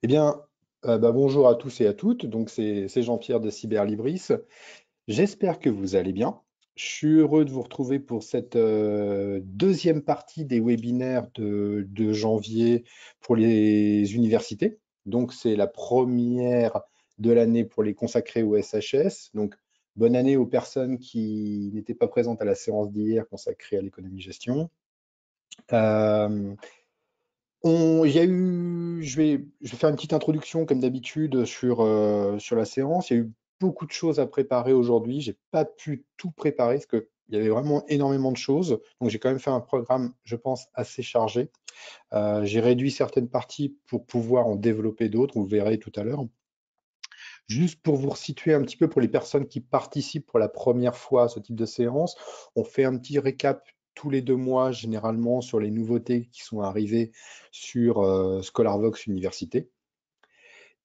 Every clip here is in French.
Eh bien, bonjour à tous et à toutes. Donc, c'est Jean-Pierre de Cyberlibris. J'espère que vous allez bien. Je suis heureux de vous retrouver pour cette deuxième partie des webinaires de janvier pour les universités. Donc, c'est la première de l'année pour les consacrés au SHS. Donc, bonne année aux personnes qui n'étaient pas présentes à la séance d'hier consacrée à l'économie-gestion. Euh, il y a eu, je vais faire une petite introduction comme d'habitude sur la séance. Il y a eu beaucoup de choses à préparer aujourd'hui. J'ai pas pu tout préparer parce qu'il y avait vraiment énormément de choses. Donc j'ai quand même fait un programme, je pense, assez chargé. J'ai réduit certaines parties pour pouvoir en développer d'autres. Vous verrez tout à l'heure. Juste pour vous resituer un petit peu pour les personnes qui participent pour la première fois à ce type de séance, on fait un petit récap tous les 2 mois généralement sur les nouveautés qui sont arrivées sur ScholarVox Université.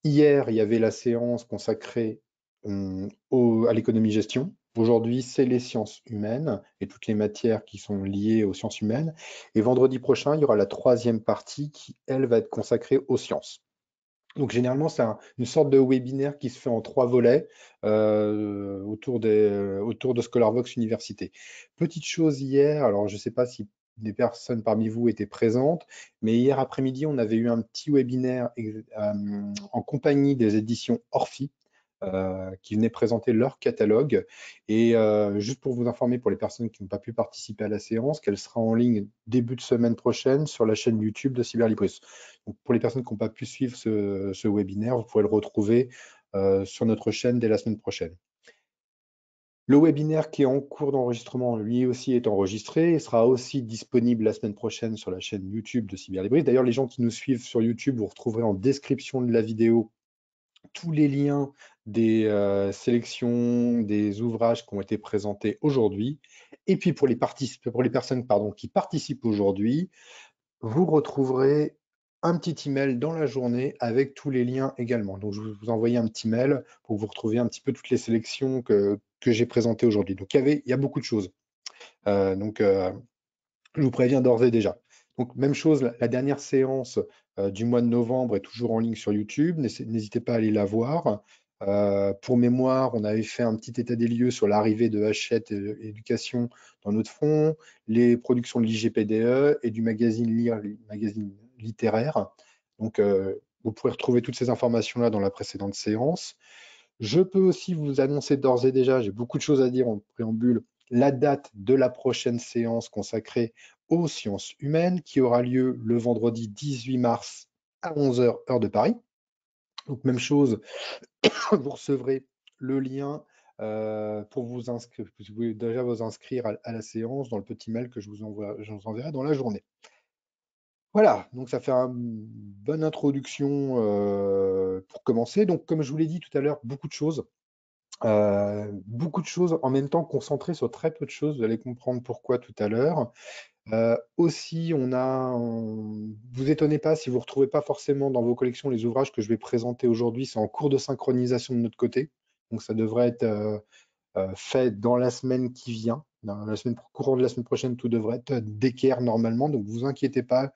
Hier, il y avait la séance consacrée à l'économie-gestion. Aujourd'hui, c'est les sciences humaines et toutes les matières qui sont liées aux sciences humaines. Et vendredi prochain, il y aura la troisième partie qui, elle, va être consacrée aux sciences. Donc généralement, c'est une sorte de webinaire qui se fait en 3 volets autour de ScholarVox Université. Petite chose hier, alors je ne sais pas si des personnes parmi vous étaient présentes, mais hier après-midi, on avait eu un petit webinaire en compagnie des éditions Orphi, qui venaient présenter leur catalogue. Et juste pour vous informer, pour les personnes qui n'ont pas pu participer à la séance, qu'elle sera en ligne début de semaine prochaine sur la chaîne YouTube de Cyberlibris. Donc, pour les personnes qui n'ont pas pu suivre ce webinaire, vous pourrez le retrouver sur notre chaîne dès la semaine prochaine. Le webinaire qui est en cours d'enregistrement, lui aussi est enregistré et sera aussi disponible la semaine prochaine sur la chaîne YouTube de Cyberlibris. D'ailleurs, les gens qui nous suivent sur YouTube, vous retrouverez en description de la vidéo tous les liens des sélections, des ouvrages qui ont été présentés aujourd'hui. Et puis pour les personnes qui participent aujourd'hui, vous retrouverez un petit email dans la journée avec tous les liens également. Donc je vais vous envoyer un petit mail pour que vous retrouviez un petit peu toutes les sélections que j'ai présentées aujourd'hui. Donc il y a beaucoup de choses. Donc je vous préviens d'ores et déjà. Donc, même chose, la dernière séance du mois de novembre est toujours en ligne sur YouTube. N'hésitez pas à aller la voir. Pour mémoire, on avait fait un petit état des lieux sur l'arrivée de Hachette Éducation dans notre fonds, les productions de l'IGPDE et du magazine Lire, magazine littéraire. Donc, vous pourrez retrouver toutes ces informations-là dans la précédente séance. Je peux aussi vous annoncer d'ores et déjà, j'ai beaucoup de choses à dire en préambule, la date de la prochaine séance consacrée aux sciences humaines qui aura lieu le vendredi 18 mars à 11 h heure de Paris. Donc même chose, vous recevrez le lien pour vous inscrire. Vous pouvez déjà vous inscrire à la séance dans le petit mail que je vous enverrai dans la journée. Voilà, donc ça fait une bonne introduction pour commencer. Donc comme je vous l'ai dit tout à l'heure, beaucoup de choses en même temps concentrées sur très peu de choses. Vous allez comprendre pourquoi tout à l'heure. Aussi, vous étonnez pas si vous ne retrouvez pas forcément dans vos collections les ouvrages que je vais présenter aujourd'hui. C'est en cours de synchronisation de notre côté. Donc, ça devrait être fait dans la semaine qui vient. Dans la semaine, courant de la semaine prochaine, tout devrait être d'équerre normalement. Donc, vous inquiétez pas.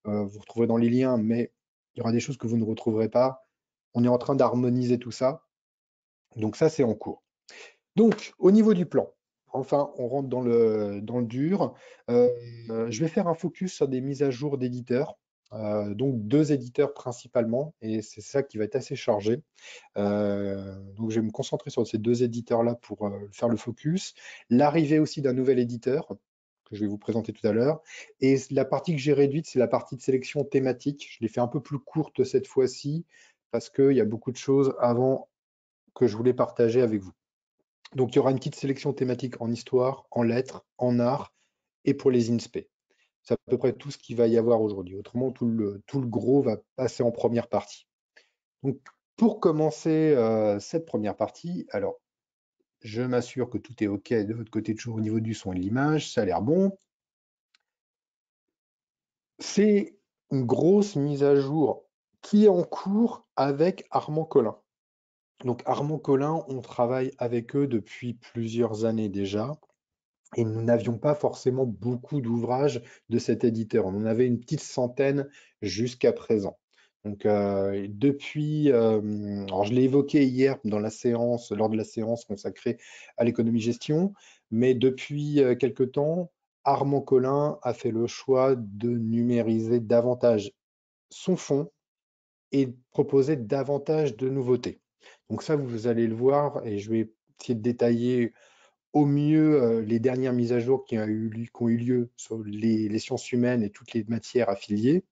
Vous retrouverez dans les liens, mais il y aura des choses que vous ne retrouverez pas. On est en train d'harmoniser tout ça. Donc, ça, c'est en cours. Donc, au niveau du plan, enfin, on rentre dans le dur. Je vais faire un focus sur des mises à jour d'éditeurs. Donc, 2 éditeurs principalement, et c'est ça qui va être assez chargé. Donc, je vais me concentrer sur ces 2 éditeurs-là pour faire le focus. L'arrivée aussi d'un nouvel éditeur que je vais vous présenter tout à l'heure. Et la partie que j'ai réduite, c'est la partie de sélection thématique. Je l'ai fait un peu plus courte cette fois-ci parce qu'il y a beaucoup de choses avant que je voulais partager avec vous. Donc, il y aura une petite sélection thématique en histoire, en lettres, en art et pour les INSPE. C'est à peu près tout ce qu'il va y avoir aujourd'hui. Autrement, tout le gros va passer en première partie. Donc, pour commencer cette première partie, alors, je m'assure que tout est OK de votre côté, toujours au niveau du son et de l'image. Ça a l'air bon. C'est une grosse mise à jour qui est en cours avec Armand Collin. Donc, Armand Collin, on travaille avec eux depuis plusieurs années déjà. Et nous n'avions pas forcément beaucoup d'ouvrages de cet éditeur. On en avait une petite centaine jusqu'à présent. Donc, depuis, alors je l'ai évoqué hier dans la séance, lors de la séance consacrée à l'économie-gestion, mais depuis quelque temps, Armand Collin a fait le choix de numériser davantage son fonds et de proposer davantage de nouveautés. Donc ça, vous allez le voir, et je vais essayer de détailler au mieux les dernières mises à jour qui ont eu lieu sur les sciences humaines et toutes les matières affiliées.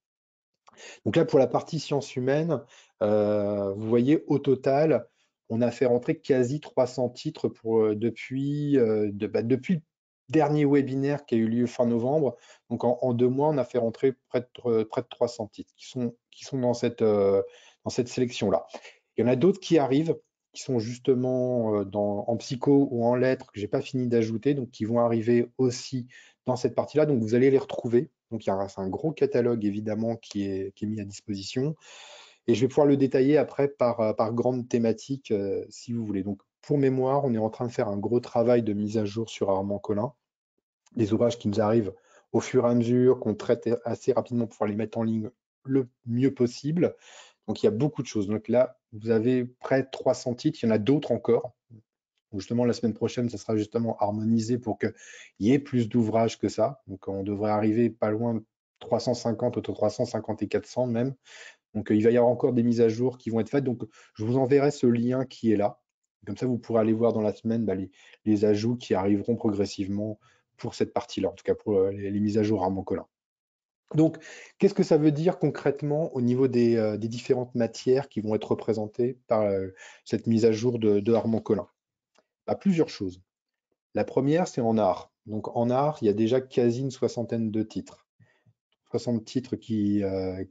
Donc là, pour la partie sciences humaines, vous voyez, au total, on a fait rentrer quasi 300 titres depuis le dernier webinaire qui a eu lieu fin novembre. Donc en 2 mois, on a fait rentrer près de 300 titres qui sont dans cette sélection-là. Il y en a d'autres qui arrivent, qui sont justement en psycho ou en lettres, que j'ai pas fini d'ajouter, donc qui vont arriver aussi dans cette partie-là. Donc vous allez les retrouver. Donc c'est un gros catalogue évidemment qui est mis à disposition. Et je vais pouvoir le détailler après par grande thématique si vous voulez. Donc pour mémoire, on est en train de faire un gros travail de mise à jour sur Armand Collin. Des ouvrages qui nous arrivent au fur et à mesure, qu'on traite assez rapidement pour pouvoir les mettre en ligne le mieux possible. Donc il y a beaucoup de choses. Donc là, vous avez près de 300 titres, il y en a d'autres encore. Donc justement, la semaine prochaine, ça sera justement harmonisé pour qu'il y ait plus d'ouvrages que ça. Donc on devrait arriver pas loin de 350, entre 350 et 400 même. Donc il va y avoir encore des mises à jour qui vont être faites. Donc je vous enverrai ce lien qui est là. Comme ça, vous pourrez aller voir dans la semaine les ajouts qui arriveront progressivement pour cette partie-là, en tout cas pour les mises à jour Armand Collin. Donc, qu'est-ce que ça veut dire concrètement au niveau des différentes matières qui vont être représentées par cette mise à jour de Armand Collin? Bah, plusieurs choses. La première, c'est en art. Donc en art, il y a déjà quasi une soixantaine de titres. 60 titres qui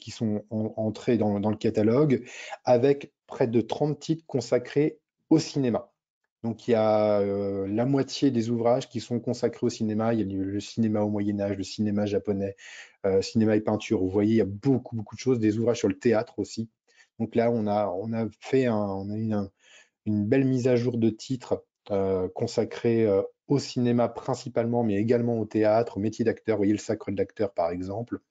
sont entrés dans le catalogue, avec près de 30 titres consacrés au cinéma. Donc il y a la moitié des ouvrages qui sont consacrés au cinéma. Il y a le cinéma au Moyen Âge, le cinéma japonais, cinéma et peinture. Vous voyez, il y a beaucoup, beaucoup de choses. Des ouvrages sur le théâtre aussi. Donc là, on a eu une belle mise à jour de titres consacrés au cinéma principalement, mais également au théâtre, au métier d'acteur. Vous voyez le Sacre de l'acteur, par exemple.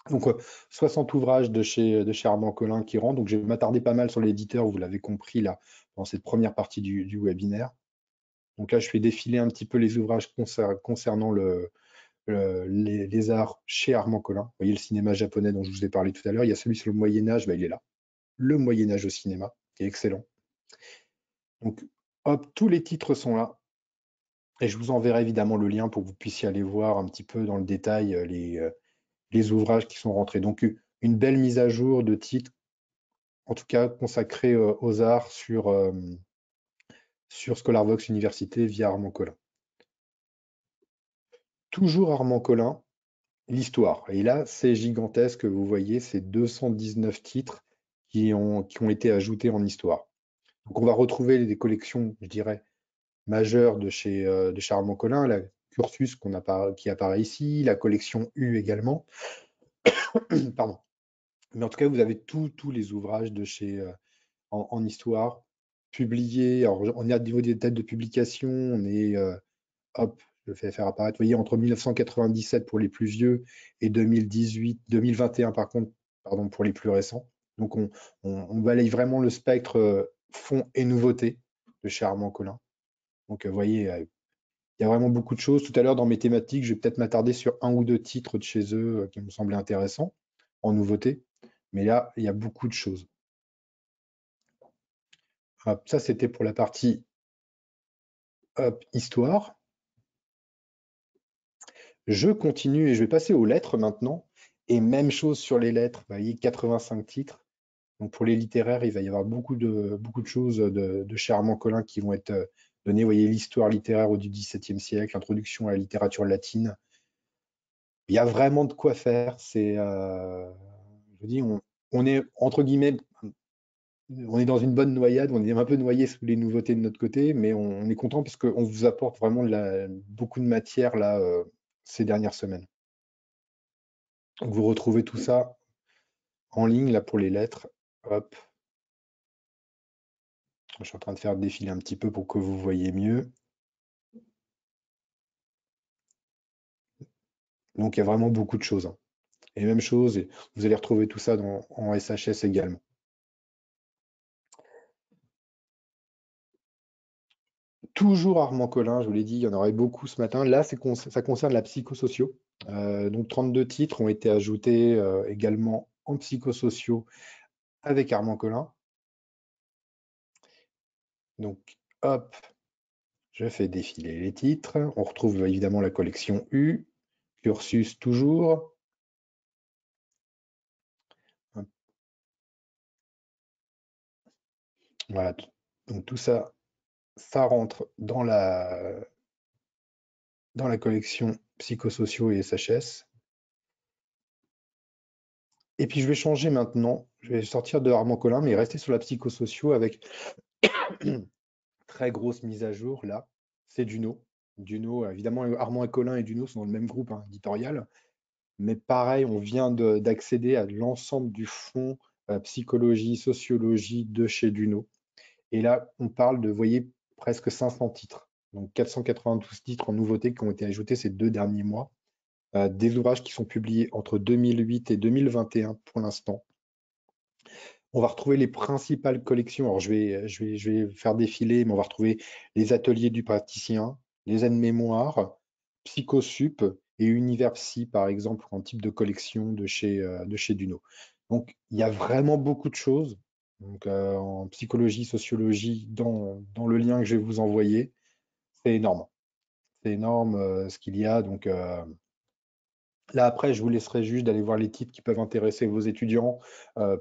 Donc, 60 ouvrages de chez Armand Collin qui rentrent. Donc, je vais m'attarder pas mal sur l'éditeur, vous l'avez compris là, dans cette première partie du webinaire. Donc là, je fais défiler un petit peu les ouvrages concernant les arts chez Armand Collin. Vous voyez le cinéma japonais dont je vous ai parlé tout à l'heure. Il y a celui sur le Moyen-Âge, bah, il est là. Le Moyen-Âge au cinéma, qui est excellent. Donc, hop, tous les titres sont là. Et je vous enverrai évidemment le lien pour que vous puissiez aller voir un petit peu dans le détail les ouvrages qui sont rentrés. Donc, une belle mise à jour de titres, en tout cas consacrés aux arts sur ScholarVox Université via Armand Collin. Toujours Armand Collin, l'histoire. Et là, c'est gigantesque, vous voyez, c'est 219 titres qui ont été ajoutés en histoire. Donc, on va retrouver des collections, je dirais, majeures de chez Armand Collin, la Cursus qui apparaît ici, la collection U également. Pardon. Mais en tout cas, vous avez tous les ouvrages de chez en histoire publiés. Alors, on est au niveau des dates de publication, on est, hop, je vais faire apparaître, vous voyez, entre 1997 pour les plus vieux et 2021 par contre, pardon, pour les plus récents. Donc, on balaye vraiment le spectre fond et nouveauté de chez Armand Collin. Donc, vous voyez, il y a vraiment beaucoup de choses. Tout à l'heure, dans mes thématiques, je vais peut-être m'attarder sur un ou deux titres de chez eux qui me semblaient intéressants en nouveauté. Mais là, il y a beaucoup de choses. Hop, ça, c'était pour la partie hop, histoire. Je continue et je vais passer aux lettres maintenant. Et même chose sur les lettres, vous voyez, 85 titres. Donc pour les littéraires, il va y avoir beaucoup de choses de chez Armand Collin qui vont être données. Vous voyez, l'histoire littéraire du XVIIe siècle, l'introduction à la littérature latine. Il y a vraiment de quoi faire. Je dis, on est entre guillemets, on est dans une bonne noyade. On est un peu noyé sous les nouveautés de notre côté, mais on est content parce qu'on vous apporte vraiment beaucoup de matière là ces dernières semaines. Donc vous retrouvez tout ça en ligne là pour les lettres. Hop, je suis en train de faire défiler un petit peu pour que vous voyez mieux. Donc il y a vraiment beaucoup de choses, hein. Et même chose, et vous allez retrouver tout ça en SHS également. Toujours Armand Collin, je vous l'ai dit, il y en aurait beaucoup ce matin. Là, ça concerne la psychosociaux. Donc 32 titres ont été ajoutés également en psychosociaux avec Armand Collin. Donc hop, je fais défiler les titres. On retrouve évidemment la collection U, Cursus toujours. Hop. Voilà, donc tout ça, ça rentre dans la collection psychosociaux et SHS. Et puis je vais changer maintenant, je vais sortir de Armand Collin, mais rester sur la psychosociaux avec très grosse mise à jour là, c'est Duno. Duno, évidemment, Armand et Collin et Duno sont dans le même groupe éditorial, mais pareil, on vient d'accéder à l'ensemble du fonds psychologie, sociologie de chez Duno. Et là, on parle de, vous voyez, presque 500 titres. Donc 492 titres en nouveautés qui ont été ajoutés ces 2 derniers mois. Des ouvrages qui sont publiés entre 2008 et 2021 pour l'instant. On va retrouver les principales collections. Alors, je vais faire défiler, mais on va retrouver les ateliers du praticien, les aides-mémoires, Psychosup et Univers Psy, par exemple, en type de collection de chez Duno. Donc, il y a vraiment beaucoup de choses. Donc, en psychologie, sociologie, dans le lien que je vais vous envoyer, c'est énorme. C'est énorme ce qu'il y a. Donc, là, après, je vous laisserai juste d'aller voir les titres qui peuvent intéresser vos étudiants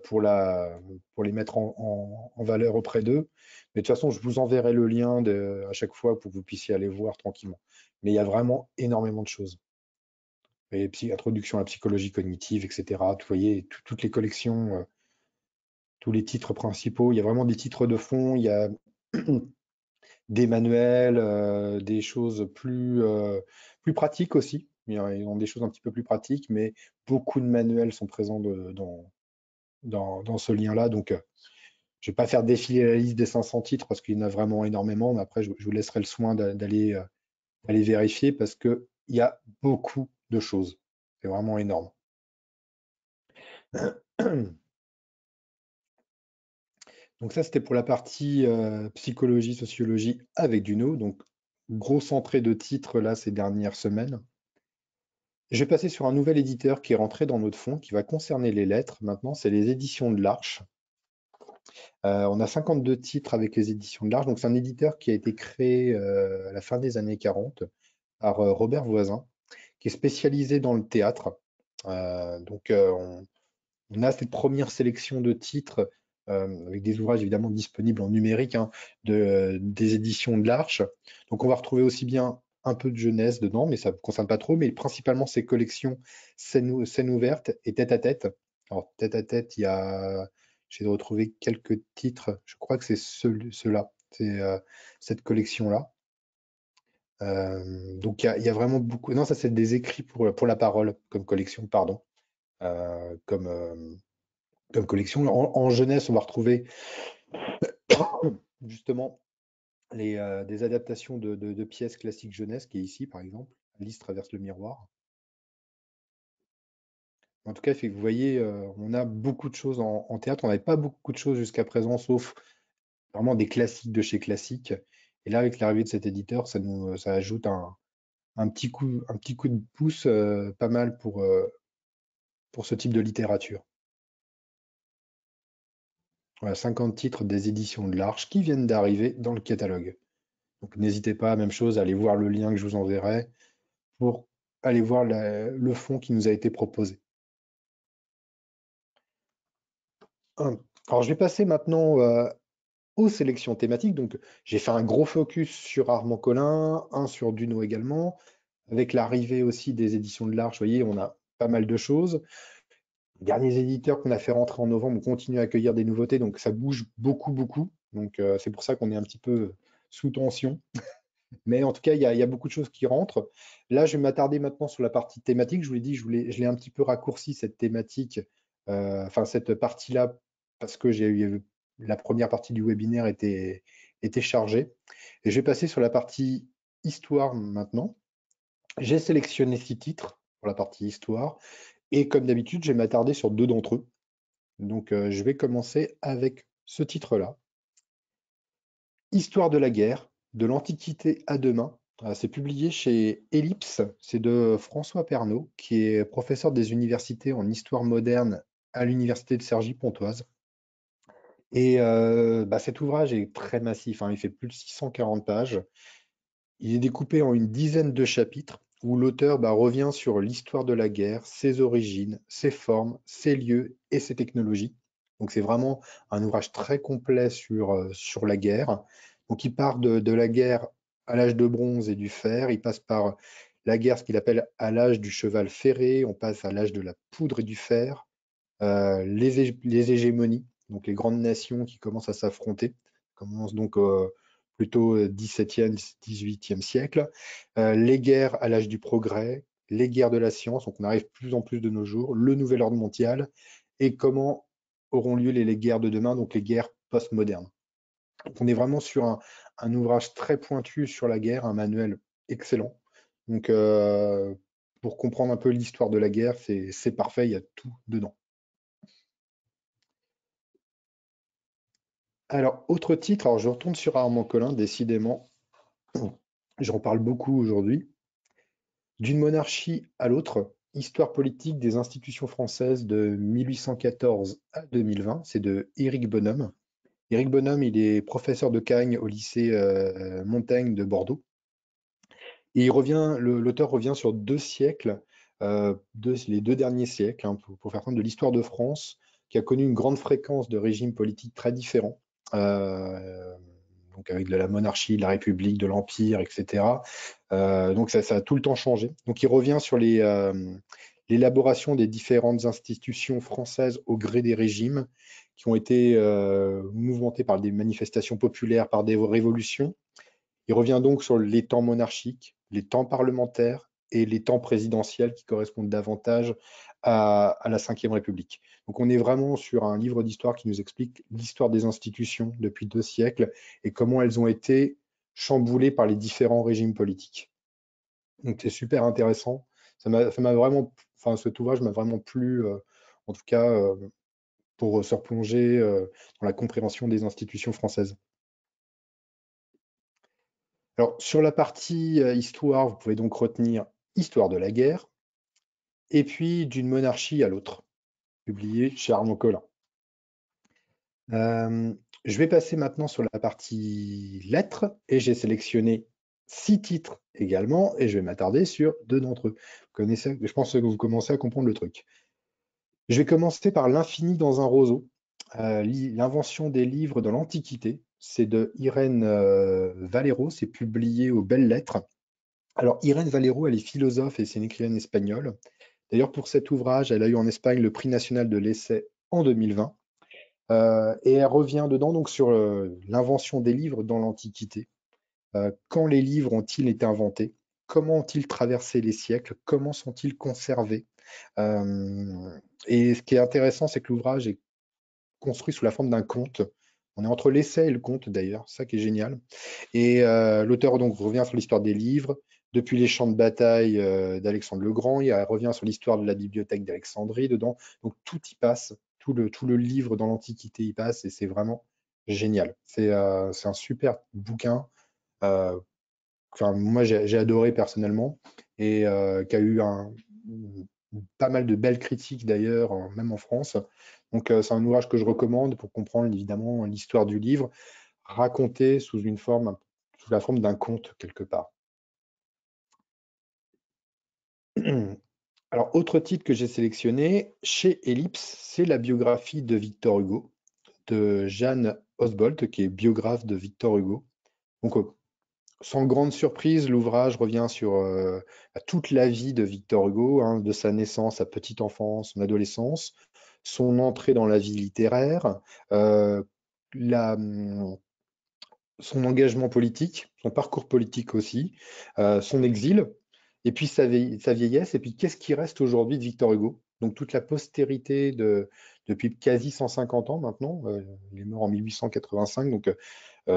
pour les mettre en valeur auprès d'eux. Mais de toute façon, je vous enverrai le lien à chaque fois pour que vous puissiez aller voir tranquillement. Mais il y a vraiment énormément de choses. Et introduction à la psychologie cognitive, etc. Vous voyez, toutes les collections, tous les titres principaux. Il y a vraiment des titres de fond. Il y a des manuels, des choses plus pratiques aussi. Ils ont des choses un petit peu plus pratiques, mais beaucoup de manuels sont présents dans ce lien-là. Donc, je ne vais pas faire défiler la liste des 500 titres parce qu'il y en a vraiment énormément, mais après, je vous laisserai le soin d'aller vérifier parce qu'il y a beaucoup de choses. C'est vraiment énorme. Donc ça, c'était pour la partie psychologie, sociologie avec Duno. Donc, grosse entrée de titres là ces dernières semaines. Je vais passer sur un nouvel éditeur qui est rentré dans notre fonds, qui va concerner les lettres. Maintenant, c'est les éditions de l'Arche. On a 52 titres avec les éditions de l'Arche. Donc, c'est un éditeur qui a été créé à la fin des années 40 par Robert Voisin, qui est spécialisé dans le théâtre. On a cette première sélection de titres avec des ouvrages évidemment disponibles en numérique des éditions de l'Arche. Donc, on va retrouver aussi bien un peu de jeunesse dedans, mais ça ne me concerne pas trop, mais principalement ces collections scènes ouvertes et tête à tête. Alors, tête à tête, j'ai retrouvé quelques titres, je crois que c'est ceux-là, c'est cette collection-là. Donc, il y a vraiment beaucoup. Non, ça, c'est des écrits pour la parole, comme collection, pardon. Comme collection. En jeunesse, on va retrouver justement des adaptations de pièces classiques jeunesse, qui est ici, par exemple. Alice traverse le miroir. En tout cas, vous voyez, on a beaucoup de choses en théâtre. On n'avait pas beaucoup de choses jusqu'à présent, sauf vraiment des classiques de chez classiques. Et là, avec l'arrivée de cet éditeur, ça ajoute un petit coup de pouce pas mal pour ce type de littérature. Voilà, 50 titres des éditions de l'Arche qui viennent d'arriver dans le catalogue. Donc n'hésitez pas, même chose, à aller voir le lien que je vous enverrai pour aller voir le fond qui nous a été proposé. Alors je vais passer maintenant aux sélections thématiques. Donc j'ai fait un gros focus sur Armand Collin, un sur Duno également. Avec l'arrivée aussi des éditions de l'Arche, vous voyez, on a pas mal de choses. Les derniers éditeurs qu'on a fait rentrer en novembre, on continue à accueillir des nouveautés, donc ça bouge beaucoup, beaucoup. Donc c'est pour ça qu'on est un petit peu sous tension. Mais en tout cas, il y a beaucoup de choses qui rentrent. Là, je vais m'attarder maintenant sur la partie thématique. Je vous l'ai dit, je l'ai un petit peu raccourci cette thématique, enfin cette partie-là, parce que la première partie du webinaire était chargée. Et je vais passer sur la partie histoire maintenant. J'ai sélectionné 6 titres pour la partie histoire Et comme d'habitude, je vais m'attarder sur deux d'entre eux. Donc, je vais commencer avec ce titre-là. Histoire de la guerre, de l'Antiquité à demain. C'est publié chez Ellipse, c'est de François Pernaut, qui est professeur des universités en histoire moderne à l'université de Cergy-Pontoise. Et cet ouvrage est très massif, hein, il fait plus de 640 pages. Il est découpé en une dizaine de chapitres où l'auteur revient sur l'histoire de la guerre, ses origines, ses formes, ses lieux et ses technologies. Donc c'est vraiment un ouvrage très complet sur la guerre. Donc il part de la guerre à l'âge de bronze et du fer, il passe par la guerre, ce qu'il appelle à l'âge du cheval ferré, on passe à l'âge de la poudre et du fer, les hégémonies, donc les grandes nations qui commencent à s'affronter, commencent donc plutôt 17e, 18e siècle, les guerres à l'âge du progrès, les guerres de la science, donc on arrive plus en plus de nos jours, le nouvel ordre mondial, et comment auront lieu les guerres de demain, donc les guerres postmodernes. Donc on est vraiment sur un ouvrage très pointu sur la guerre, un manuel excellent. Donc pour comprendre un peu l'histoire de la guerre, c'est parfait, il y a tout dedans. Alors, autre titre, alors je retourne sur Armand Collin, décidément, j'en parle beaucoup aujourd'hui. D'une monarchie à l'autre, histoire politique des institutions françaises de 1814 à 2020, c'est de Éric Bonhomme. Éric Bonhomme, il est professeur de Cagne au lycée Montaigne de Bordeaux. Et l'auteur revient sur 2 siècles, les 2 derniers siècles, hein, pour faire compte de l'histoire de France, qui a connu une grande fréquence de régimes politiques très différents. Euh, donc avec de la monarchie, de la République, de l'Empire, etc. Donc ça a tout le temps changé. Donc il revient sur l'élaboration des différentes institutions françaises au gré des régimes qui ont été mouvementés par des manifestations populaires, par des révolutions. Il revient donc sur les temps monarchiques, les temps parlementaires et les temps présidentiels qui correspondent davantage à la Ve République. Donc on est vraiment sur un livre d'histoire qui nous explique l'histoire des institutions depuis 2 siècles et comment elles ont été chamboulées par les différents régimes politiques. Donc c'est super intéressant. Ça m'a vraiment, enfin cet ouvrage m'a vraiment plu, en tout cas pour se replonger dans la compréhension des institutions françaises. Alors, sur la partie histoire, vous pouvez donc retenir Histoire de la guerre, et puis d'une monarchie à l'autre, publié chez Armand Collin. Euh, je vais passer maintenant sur la partie lettres, et j'ai sélectionné 6 titres également, et je vais m'attarder sur 2 d'entre eux. Vous connaissez, je pense que vous commencez à comprendre le truc. Je vais commencer par L'infini dans un roseau, l'invention des livres dans l'Antiquité. C'est de Irène Valero, c'est publié aux Belles Lettres. Alors, Irène Valero, elle est philosophe et c'est une écrivaine espagnole. D'ailleurs, pour cet ouvrage, elle a eu en Espagne le prix national de l'essai en 2020. Et elle revient dedans donc sur l'invention des livres dans l'Antiquité. Quand les livres ont-ils été inventés? Comment ont-ils traversé les siècles? Comment sont-ils conservés? Et ce qui est intéressant, c'est que l'ouvrage est construit sous la forme d'un conte. On est entre l'essai et le conte d'ailleurs, ça qui est génial. Et l'auteur donc revient sur l'histoire des livres, depuis les champs de bataille d'Alexandre le Grand, il revient sur l'histoire de la bibliothèque d'Alexandrie dedans. Donc tout y passe, tout le livre dans l'Antiquité y passe et c'est vraiment génial. C'est un super bouquin. euh, enfin, moi j'ai adoré personnellement et qui a eu pas mal de belles critiques d'ailleurs, même en France. Donc c'est un ouvrage que je recommande pour comprendre évidemment l'histoire du livre raconté sous la forme d'un conte quelque part. Alors, autre titre que j'ai sélectionné chez Ellipse, c'est la biographie de Victor Hugo, de Jeanne Osbolt, qui est biographe de Victor Hugo. Donc, sans grande surprise, l'ouvrage revient sur toute la vie de Victor Hugo, hein, de sa naissance, sa petite enfance, son adolescence, son entrée dans la vie littéraire, euh, la, son engagement politique, son parcours politique aussi, son exil, et puis sa vieillesse, et puis qu'est-ce qui reste aujourd'hui de Victor Hugo? Donc toute la postérité depuis quasi 150 ans maintenant, il est mort en 1885, donc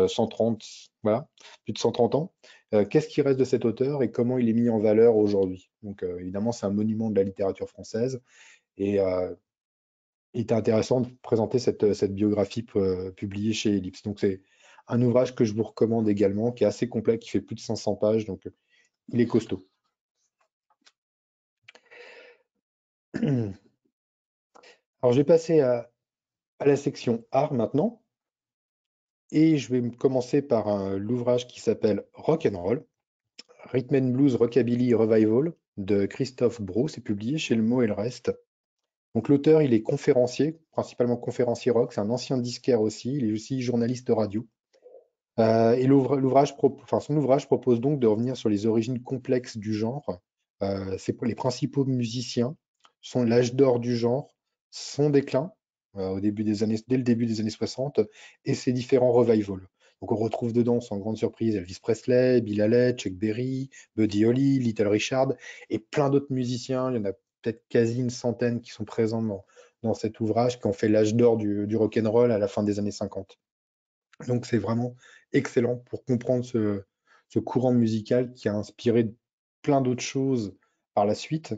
130, voilà, plus de 130 ans. Qu'est-ce qui reste de cet auteur et comment il est mis en valeur aujourd'hui? Donc, évidemment, c'est un monument de la littérature française et il était intéressant de présenter cette biographie publiée chez Ellipse. Donc, c'est un ouvrage que je vous recommande également, qui est assez complet, qui fait plus de 500 pages, donc il est costaud. Alors, je vais passer à la section art maintenant, et je vais commencer par l'ouvrage qui s'appelle Rock and Roll, Rhythm and Blues Rockabilly Revival de Christophe Brault. C'est publié chez Le Mot et le Reste. Donc l'auteur, il est conférencier, principalement conférencier rock, c'est un ancien disquaire aussi, il est aussi journaliste radio. Et son ouvrage propose donc de revenir sur les origines complexes du genre. C'est pour les principaux musiciens, sont l'âge d'or du genre, son déclin dès le début des années 60 et ses différents revivals. Donc on retrouve dedans, sans grande surprise, Elvis Presley, Bill Haley, Chuck Berry, Buddy Holly, Little Richard et plein d'autres musiciens. Il y en a peut-être quasi une centaine qui sont présents dans cet ouvrage, qui ont fait l'âge d'or du rock and roll à la fin des années 50. Donc c'est vraiment excellent pour comprendre ce courant musical qui a inspiré plein d'autres choses par la suite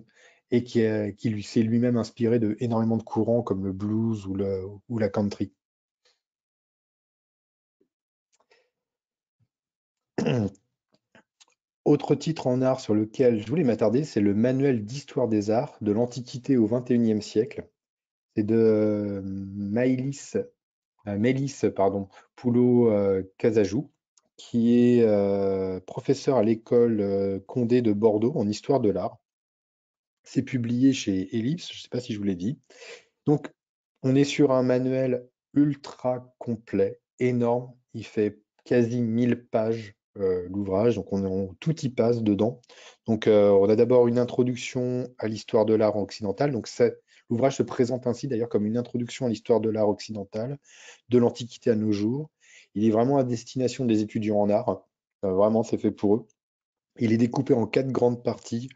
et qui lui s'est lui-même inspiré de énormément de courants comme le blues ou la country. Autre titre en art sur lequel je voulais m'attarder, c'est le Manuel d'histoire des arts de l'Antiquité au XXIe siècle. C'est de Mélis pardon, Poulot-Casajou, qui est professeur à l'école Condé de Bordeaux en histoire de l'art. C'est publié chez Ellipse, je ne sais pas si je vous l'ai dit. Donc, on est sur un manuel ultra complet, énorme. Il fait quasi 1000 pages, l'ouvrage, donc tout y passe dedans. Donc, on a d'abord une introduction à l'histoire de l'art occidental. Donc, l'ouvrage se présente ainsi d'ailleurs comme une introduction à l'histoire de l'art occidental, de l'Antiquité à nos jours. Il est vraiment à destination des étudiants en art. Vraiment, c'est fait pour eux. Il est découpé en 4 grandes parties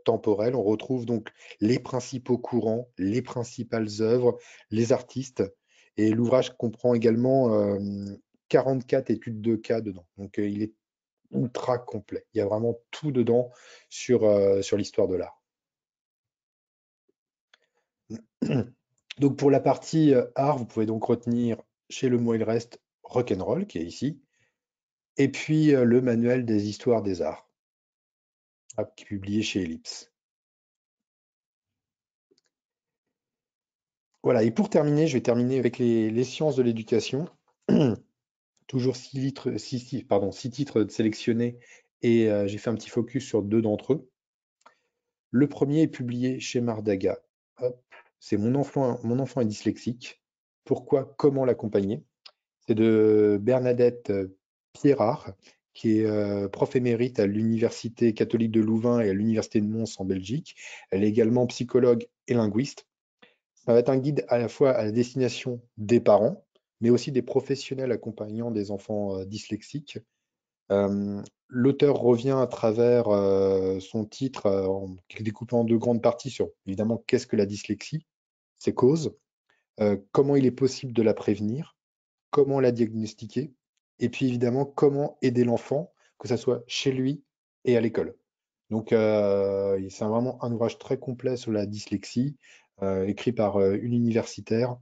temporelles. On retrouve donc les principaux courants, les principales œuvres, les artistes. Et l'ouvrage comprend également 44 études de cas dedans. Donc il est ultra complet. Il y a vraiment tout dedans sur l'histoire de l'art. Donc pour la partie art, vous pouvez donc retenir chez Le Mot et le Reste Rock'n'Roll, qui est ici, et puis le manuel des histoires des arts, qui est publié chez Ellipse. Voilà, et pour terminer, je vais terminer avec les sciences de l'éducation. Toujours six titres sélectionnés et j'ai fait un petit focus sur deux d'entre eux. Le premier est publié chez Mardaga. Hop, c'est mon enfant est dyslexique. Pourquoi, comment l'accompagner? C'est de Bernadette Pierrard, qui est prof émérite à l'Université catholique de Louvain et à l'Université de Mons en Belgique. Elle est également psychologue et linguiste. Ça va être un guide à la fois à la destination des parents, mais aussi des professionnels accompagnant des enfants dyslexiques. L'auteur revient à travers son titre, qui est découpé en deux grandes parties sur, évidemment, qu'est-ce que la dyslexie, ses causes, comment il est possible de la prévenir, comment la diagnostiquer, et puis évidemment, comment aider l'enfant, que ce soit chez lui et à l'école. Donc, c'est vraiment un ouvrage très complet sur la dyslexie, écrit par une universitaire,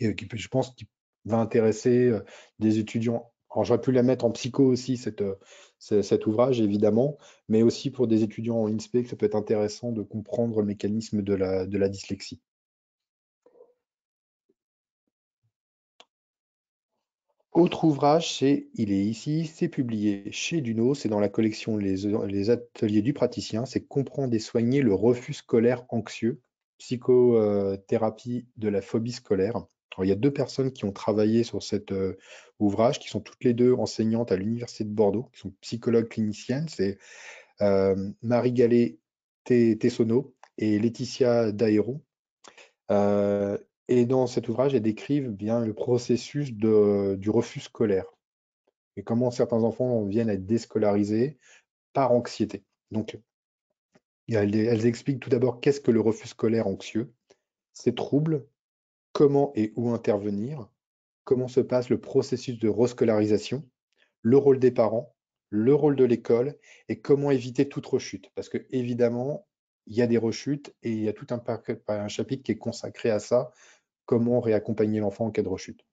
et je pense qu'il va intéresser des étudiants. Alors, j'aurais pu la mettre en psycho aussi, cet ouvrage, évidemment, mais aussi pour des étudiants en INSPE, que ça peut être intéressant de comprendre le mécanisme de la dyslexie. Autre ouvrage, il est ici, c'est publié chez Duno, c'est dans la collection Les Ateliers du praticien, c'est Comprendre et soigner le refus scolaire anxieux, psychothérapie de la phobie scolaire. Alors, il y a deux personnes qui ont travaillé sur cet ouvrage, qui sont toutes les deux enseignantes à l'Université de Bordeaux, qui sont psychologues cliniciennes, c'est Marie Gallet Tessonneau et Laetitia Daéron. Euh, et dans cet ouvrage, elles décrivent bien le processus du refus scolaire et comment certains enfants viennent à être déscolarisés par anxiété. Donc, elles expliquent tout d'abord qu'est-ce que le refus scolaire anxieux, ses troubles, comment et où intervenir, comment se passe le processus de rescolarisation, le rôle des parents, le rôle de l'école et comment éviter toute rechute. Parce que évidemment, il y a des rechutes et il y a tout un chapitre qui est consacré à ça, comment réaccompagner l'enfant en cas de rechute.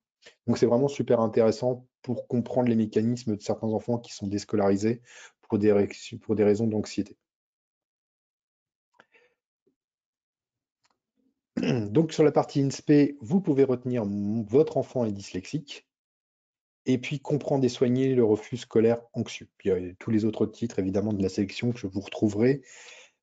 Donc c'est vraiment super intéressant pour comprendre les mécanismes de certains enfants qui sont déscolarisés pour des raisons d'anxiété. Donc sur la partie INSPE, vous pouvez retenir votre enfant est dyslexique et puis comprendre et soigner le refus scolaire anxieux. Puis il y a tous les autres titres évidemment de la sélection que vous retrouverez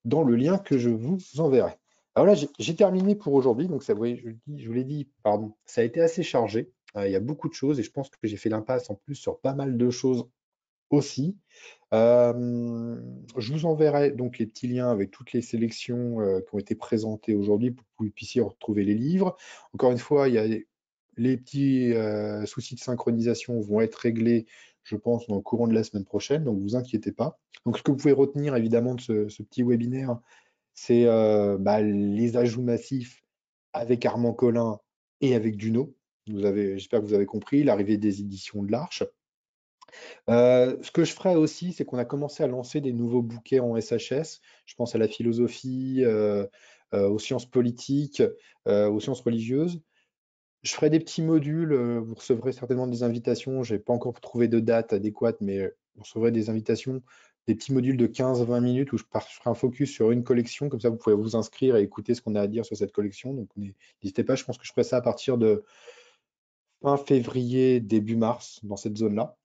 dans le lien que je vous enverrai. Alors là, j'ai terminé pour aujourd'hui. Donc ça, oui, je vous l'ai dit, pardon, ça a été assez chargé. Il y a beaucoup de choses et je pense que j'ai fait l'impasse en plus sur pas mal de choses aussi. Je vous enverrai donc les petits liens avec toutes les sélections qui ont été présentées aujourd'hui pour que vous puissiez retrouver les livres. Encore une fois, il y a les petits soucis de synchronisation vont être réglés, je pense, dans le courant de la semaine prochaine, donc vous inquiétez pas. Donc ce que vous pouvez retenir évidemment de ce petit webinaire, c'est les ajouts massifs avec Armand Collin et avec Duno. J'espère que vous avez compris, l'arrivée des éditions de l'Arche. Ce que je ferai aussi, c'est qu'on a commencé à lancer des nouveaux bouquets en SHS. Je pense à la philosophie, aux sciences politiques, aux sciences religieuses. Je ferai des petits modules, vous recevrez certainement des invitations. Je n'ai pas encore trouvé de date adéquate, mais vous recevrez des invitations, des petits modules de 15-20 minutes où je ferai un focus sur une collection. Comme ça, vous pouvez vous inscrire et écouter ce qu'on a à dire sur cette collection. Donc, n'hésitez pas, je pense que je ferai ça à partir de fin février, début mars, dans cette zone-là.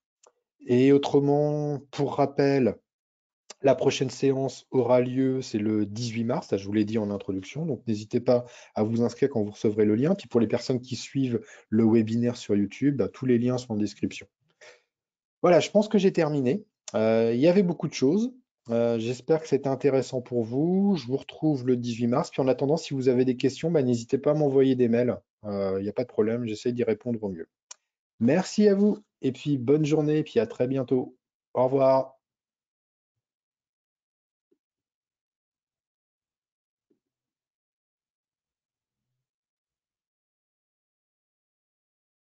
Et autrement, pour rappel, la prochaine séance aura lieu, c'est le 18 mars, ça je vous l'ai dit en introduction, donc n'hésitez pas à vous inscrire quand vous recevrez le lien. Puis pour les personnes qui suivent le webinaire sur YouTube, tous les liens sont en description. Voilà, je pense que j'ai terminé. Il y avait beaucoup de choses. J'espère que c'était intéressant pour vous. Je vous retrouve le 18 mars. Puis en attendant, si vous avez des questions, n'hésitez pas à m'envoyer des mails. Il n'y a pas de problème, j'essaie d'y répondre au mieux. Merci à vous et puis bonne journée et puis à très bientôt. Au revoir.